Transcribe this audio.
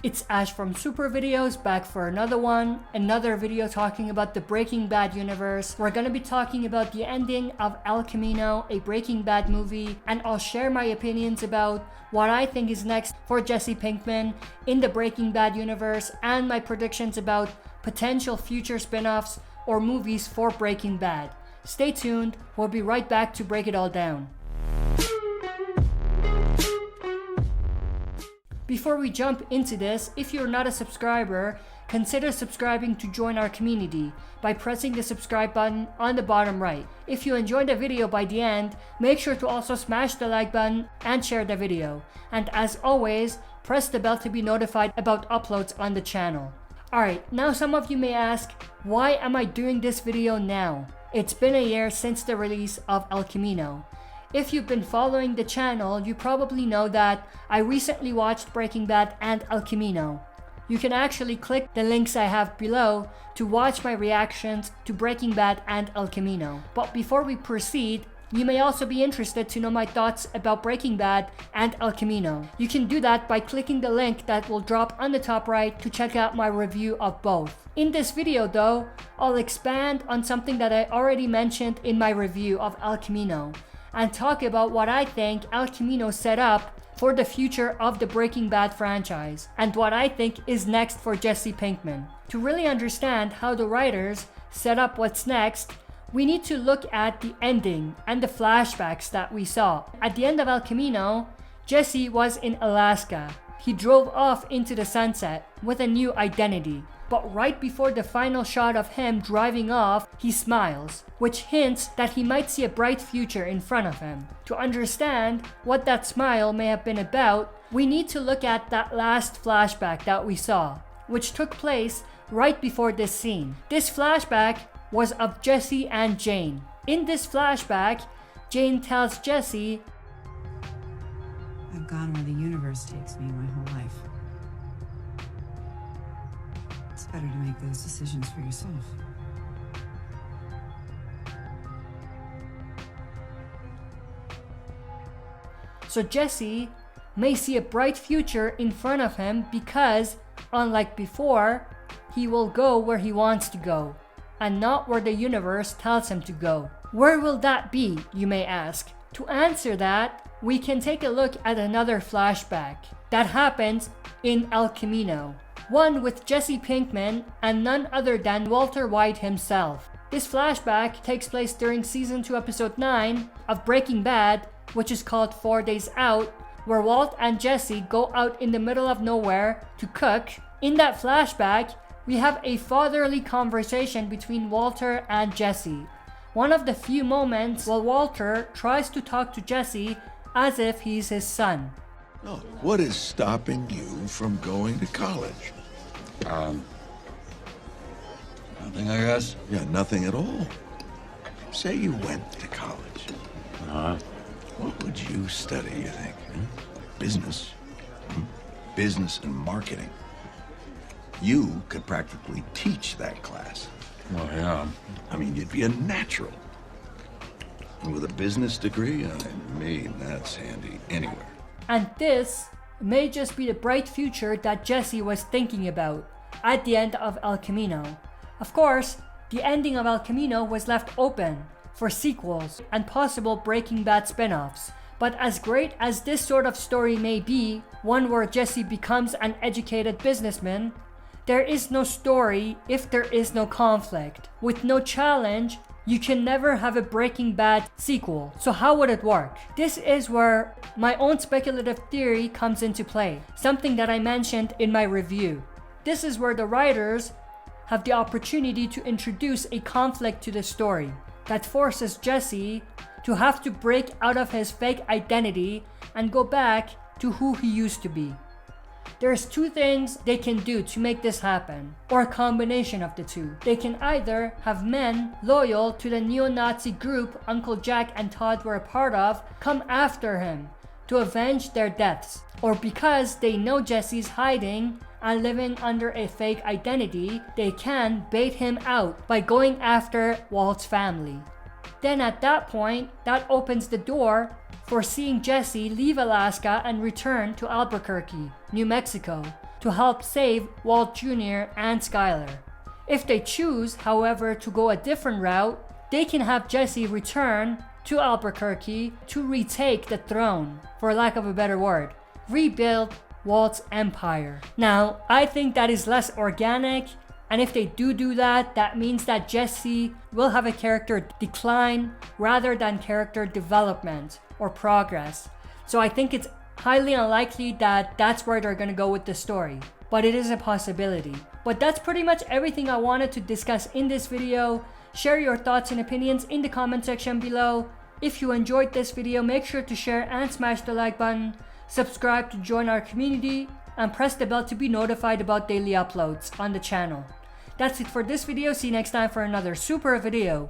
It's Ash from Super Videos, back for another video talking about the Breaking Bad universe. We're gonna be talking about the ending of El Camino, a Breaking Bad movie, and I'll share my opinions about what I think is next for Jesse Pinkman in the Breaking Bad universe, and my predictions about potential future spin-offs or movies for Breaking Bad. Stay tuned, we'll be right back to break it all down. Before we jump into this, if you're not a subscriber, consider subscribing to join our community by pressing the subscribe button on the bottom right. If you enjoyed the video by the end, make sure to also smash the like button and share the video. And as always, press the bell to be notified about uploads on the channel. Alright, now some of you may ask, why am I doing this video now? It's been a year since the release of El Camino. If you've been following the channel, you probably know that I recently watched Breaking Bad and El Camino. You can actually click the links I have below to watch my reactions to Breaking Bad and El Camino. But before we proceed, you may also be interested to know my thoughts about Breaking Bad and El Camino. You can do that by clicking the link that will drop on the top right to check out my review of both. In this video though, I'll expand on something that I already mentioned in my review of El Camino, and talk about what I think El Camino set up for the future of the Breaking Bad franchise, and what I think is next for Jesse Pinkman. To really understand how the writers set up what's next, we need to look at the ending and the flashbacks that we saw. At the end of El Camino, Jesse was in Alaska. He drove off into the sunset with a new identity. But right before the final shot of him driving off, he smiles, which hints that he might see a bright future in front of him. To understand what that smile may have been about, we need to look at that last flashback that we saw, which took place right before this scene. This flashback was of Jesse and Jane. In this flashback, Jane tells Jesse, "I've gone where the universe takes me my whole life. It's better to make those decisions for yourself." So Jesse may see a bright future in front of him because, unlike before, he will go where he wants to go, and not where the universe tells him to go. Where will that be, you may ask? To answer that, we can take a look at another flashback that happens in El Camino. One with Jesse Pinkman and none other than Walter White himself. This flashback takes place during Season 2 Episode 9 of Breaking Bad, which is called 4 Days Out, where Walt and Jesse go out in the middle of nowhere to cook. In that flashback, we have a fatherly conversation between Walter and Jesse. One of the few moments where Walter tries to talk to Jesse as if he's his son. Look, what is stopping you from going to college? Nothing, I guess. Yeah, nothing at all. Say you went to college. What would you study, you think? Business. Business and marketing. You could practically teach that class. Well, yeah. I mean, you'd be a natural. And with a business degree, I mean, that's handy anywhere. And this may just be the bright future that Jesse was thinking about at the end of El Camino. Of course, the ending of El Camino was left open for sequels and possible Breaking Bad spin-offs. But as great as this sort of story may be, one where Jesse becomes an educated businessman, there is no story if there is no conflict. With no challenge, you can never have a Breaking Bad sequel. So how would it work? This is where my own speculative theory comes into play, something that I mentioned in my review. This is where the writers have the opportunity to introduce a conflict to the story that forces Jesse to have to break out of his fake identity and go back to who he used to be. There's two things they can do to make this happen, or a combination of the two. They can either have men loyal to the neo-Nazi group Uncle Jack and Todd were a part of come after him to avenge their deaths, or because they know Jesse's hiding and living under a fake identity, they can bait him out by going after Walt's family. Then at that point, that opens the door for seeing Jesse leave Alaska and return to Albuquerque, New Mexico, to help save Walt Jr. and Skyler. If they choose, however, to go a different route, they can have Jesse return to Albuquerque to retake the throne, for lack of a better word, rebuild Walt's empire. Now, I think that is less organic, and if they do that, that means that Jesse will have a character decline rather than character development or progress. So I think it's highly unlikely that that's where they're gonna go with the story, but it is a possibility. But that's pretty much everything I wanted to discuss in this video. Share your thoughts and opinions in the comment section below. If you enjoyed this video, make sure to share and smash the like button, subscribe to join our community, and press the bell to be notified about daily uploads on the channel. That's it for this video. See you next time for another super video.